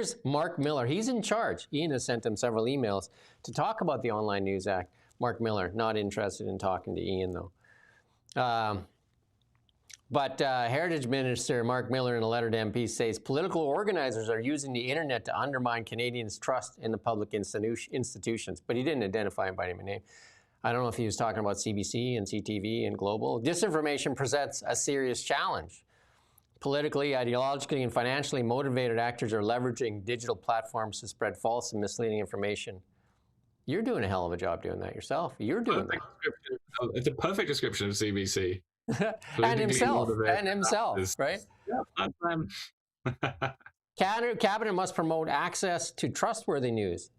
Here's Mark Miller. He's in charge. Ian has sent him several emails to talk about the Online News Act. Mark Miller, not interested in talking to Ian, though. But Heritage Minister Mark Miller, in a letter to MPs, says political organizers are using the internet to undermine Canadians' trust in the public institutions. But he didn't identify him by any name. I don't know if he was talking about CBC and CTV and Global. Disinformation presents a serious challenge. Politically, ideologically, and financially motivated actors are leveraging digital platforms to spread false and misleading information. You're doing a hell of a job doing that yourself. You're doing that. It's a perfect description of CBC. and himself, right? Yeah, Cabinet must promote access to trustworthy news.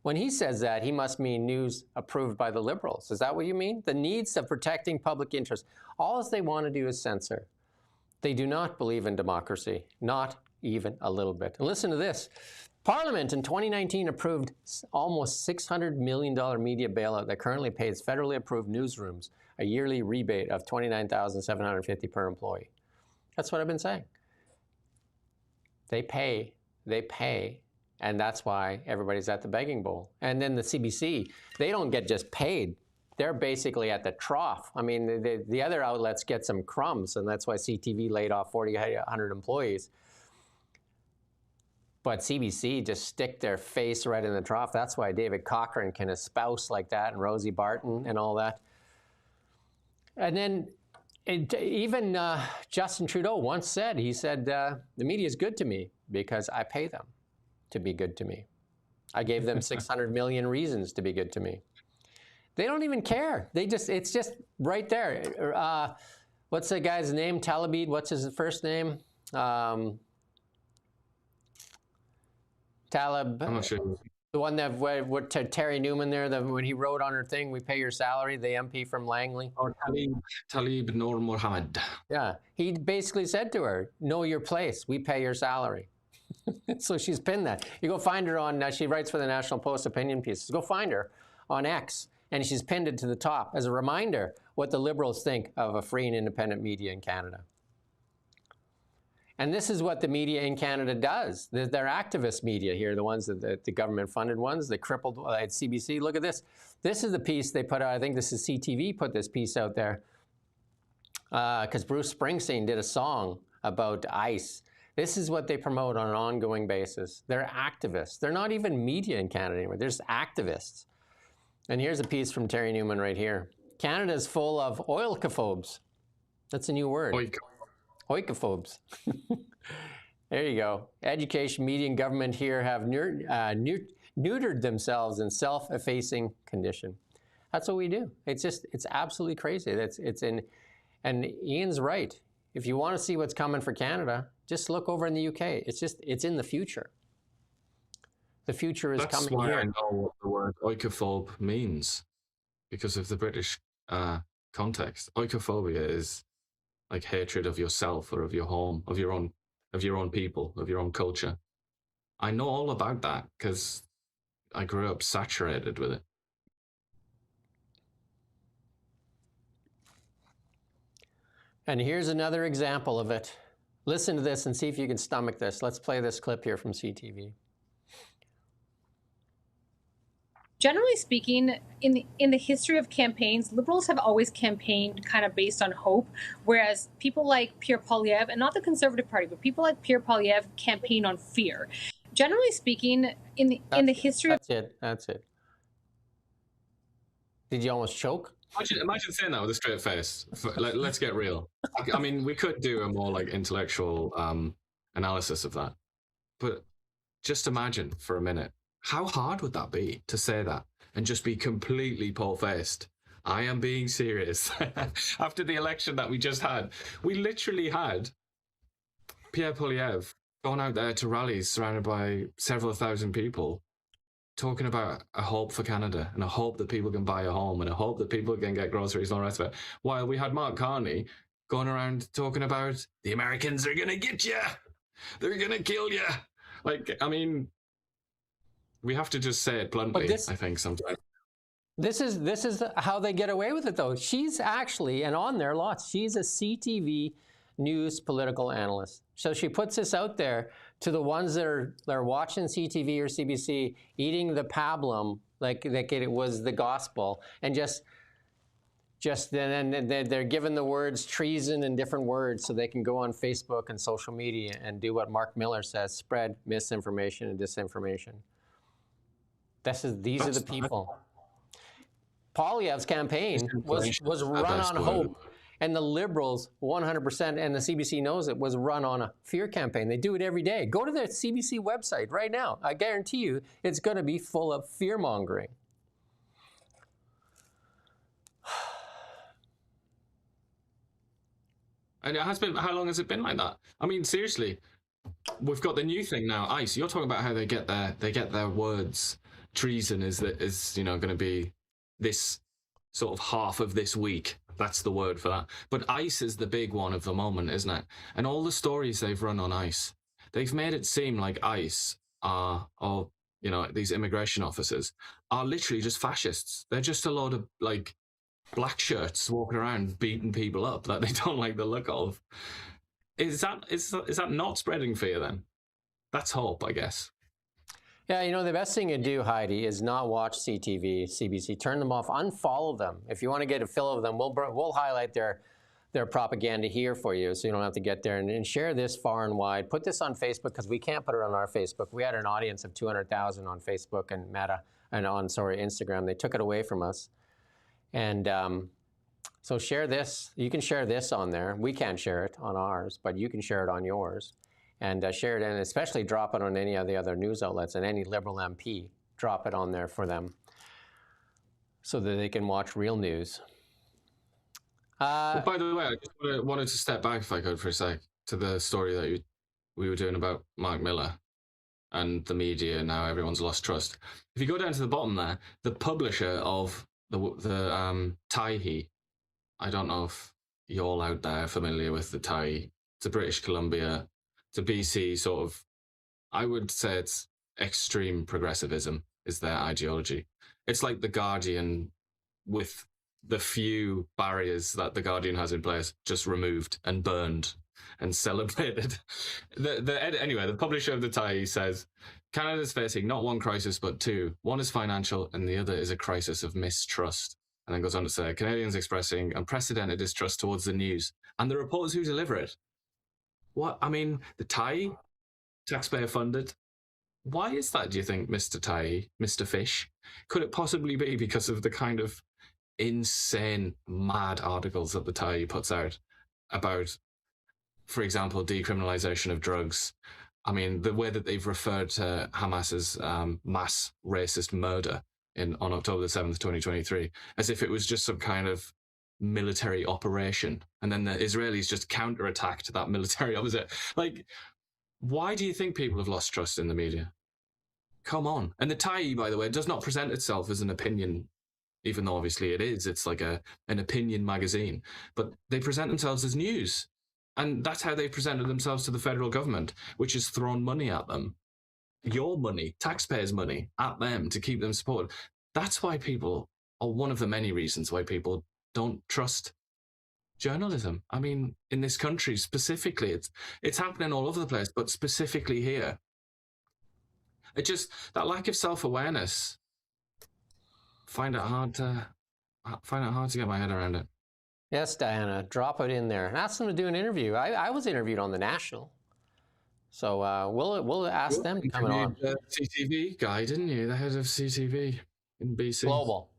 When he says that, he must mean news approved by the Liberals. Is that what you mean? The needs of protecting public interest. All they want to do is censor. They do not believe in democracy, not even a little bit. And listen to this. Parliament in 2019 approved almost $600 million media bailout that currently pays federally approved newsrooms a yearly rebate of $29,750 per employee. That's what I've been saying. They pay, and that's why everybody's at the begging bowl. And then the CBC, they don't get just paid. They're basically at the trough. I mean, the other outlets get some crumbs, and that's why CTV laid off 4,100 employees. But CBC just stick their face right in the trough. That's why David Cochrane can espouse like that, and Rosie Barton and all that. And then even Justin Trudeau once said, he said, the media is good to me because I pay them to be good to me. I gave them 600 million reasons to be good to me. They don't even care. It's just right there. What's the guy's name? Talabid, what's his first name? Talib. I'm not sure. The one that what Terry Newman there, when he wrote on her thing, we pay your salary, the MP from Langley. Oh, Talib Noor Mohammed. Yeah, he basically said to her, know your place, we pay your salary. So she's pinned that. You go find her on, she writes for the National Post opinion pieces. Go find her on X, and she's pinned it to the top as a reminder what the Liberals think of a free and independent media in Canada. And this is what the media in Canada does. They're activist media here, the ones that the government-funded ones, the crippled at CBC. Look at this. This is the piece they put out. I think this is CTV put this piece out there because Bruce Springsteen did a song about ICE. This is what they promote on an ongoing basis. They're activists. They're not even media in Canada anymore. They're just activists. And here's a piece from Terry Newman right here. Canada is full of oikophobes. That's a new word. Oikophobes. There you go. Education, media, and government here have neutered themselves in self-effacing condition. That's what we do. It's absolutely crazy. And Ian's right. If you want to see what's coming for Canada, just look over in the UK. It's in the future. The future is coming here. That's why I know what the word oikophobe means, because of the British context. Oikophobia is like hatred of yourself or of your home, of your own people, of your own culture. I know all about that because I grew up saturated with it. And here's another example of it. Listen to this and see if you can stomach this. Let's play this clip here from CTV. Generally speaking, in the history of campaigns, Liberals have always campaigned kind of based on hope, whereas people like Pierre Poilievre, and not the Conservative Party, but people like Pierre Poilievre campaign on fear. Generally speaking, in the history of... That's it. Did you almost choke? Imagine saying that with a straight face. Let's get real. I mean, we could do a more like intellectual analysis of that, but just imagine for a minute, how hard would that be to say that and just be completely pole-faced? I am being serious. After the election that we just had, we literally had Pierre Poilievre going out there to rallies surrounded by several thousand people, talking about a hope for Canada and a hope that people can buy a home and a hope that people can get groceries and all the rest of it. While we had Mark Carney going around talking about the Americans are going to get you. They're going to kill you. Like, I mean, we have to just say it bluntly, I think, sometimes. This is how they get away with it, though. She's actually, and on their lots, she's a CTV news political analyst. So she puts this out there to the ones that are watching CTV or CBC, eating the pablum like it was the gospel, and just then they're given the words treason and different words so they can go on Facebook and social media and do what Mark Miller says, spread misinformation and disinformation. These are the people. Poilievre's campaign was run on hope, and the Liberals 100%, and the CBC knows it, was run on a fear campaign. They do it every day. Go to the CBC website right now. I guarantee you it's going to be full of fear-mongering. And it has been, how long has it been like that? I mean, seriously, we've got the new thing now, ICE. You're talking about how they get their words. Treason is going to be this sort of half of this week. That's the word for that. But ICE is the big one of the moment, isn't it? And all the stories they've run on ICE, they've made it seem like ICE are, or these immigration officers are literally just fascists. They're just a load of like black shirts walking around beating people up that they don't like the look of. Is that not spreading fear then? That's hope, I guess. Yeah, the best thing to do, Heidi, is not watch CTV, CBC. Turn them off, unfollow them. If you want to get a fill of them, we'll highlight their propaganda here for you, so you don't have to get there, and share this far and wide. Put this on Facebook, because we can't put it on our Facebook. We had an audience of 200,000 on Facebook and Meta, and on Instagram. They took it away from us. And so share this. You can share this on there. We can't share it on ours, but you can share it on yours. And share it, and especially drop it on any of the other news outlets, and any Liberal MP, drop it on there for them so that they can watch real news. Well, by the way, I just wanted to step back, if I could, for a sec, to the story that we were doing about Mark Miller and the media. Now everyone's lost trust. If you go down to the bottom there, the publisher of the Tyee, I don't know if you all out there are familiar with the Tyee. It's a British Columbia. To BC sort of, I would say it's extreme progressivism is their ideology. It's like The Guardian with the few barriers that The Guardian has in place just removed and burned and celebrated. Anyway, the publisher of the Tyee says, Canada's facing not one crisis, but two. One is financial and the other is a crisis of mistrust. And then goes on to say, Canadians expressing unprecedented distrust towards the news and the reporters who deliver it. What? I mean, the Tyee, taxpayer funded. Why is that, do you think, Mr. Tyee, Mr. Fish? Could it possibly be because of the kind of insane, mad articles that the Tyee puts out about, for example, decriminalization of drugs? I mean, the way that they've referred to Hamas's mass racist murder on October the 7th, 2023, as if it was just some kind of military operation, and then the Israelis just counterattacked that military opposite. Like, why do you think people have lost trust in the media? Come on. And the Tyee, by the way, does not present itself as an opinion, even though obviously it is. It's like an opinion magazine, but they present themselves as news, and that's how they presented themselves to the federal government, which has thrown money at them, your money, taxpayers' money, at them to keep them supported. That's why people, or one of the many reasons why people don't trust journalism. I mean, in this country specifically, it's happening all over the place, but specifically here, it just, that lack of self-awareness, find it hard to get my head around it. Yes, Diana, drop it in there and ask them to do an interview. I was interviewed on the National, so we'll ask them to come on. The CTV guy, didn't you? The head of CTV in BC.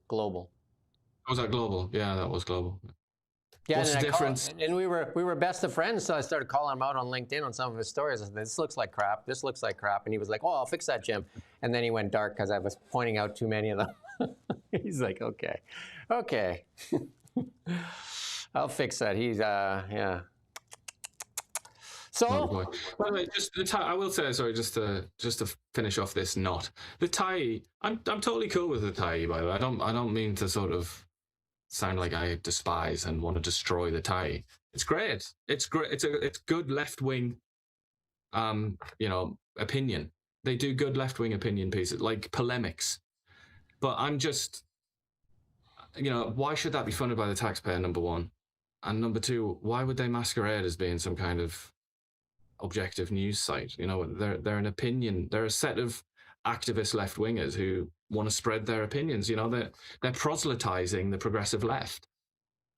Global. Was that global? Yeah, that was global. Yeah, what's the difference? And we were best of friends, so I started calling him out on LinkedIn on some of his stories. I said, this looks like crap. This looks like crap. And he was like, oh, I'll fix that, Jim. And then he went dark because I was pointing out too many of them. He's like, okay. I'll fix that. He's, yeah. So, by the way, I will say, sorry, just to finish off this knot. The Tyee, I'm totally cool with the Tyee, by the way. I don't mean to sort of sound like I despise and want to destroy the Tyee. It's great. It's great. It's good left wing, opinion. They do good left wing opinion pieces, like polemics. But I'm just, why should that be funded by the taxpayer? Number one, And number two, why would they masquerade as being some kind of objective news site? You know, they're an opinion. They're a set of activist left-wingers who want to spread their opinions. You know, they're proselytizing the progressive left.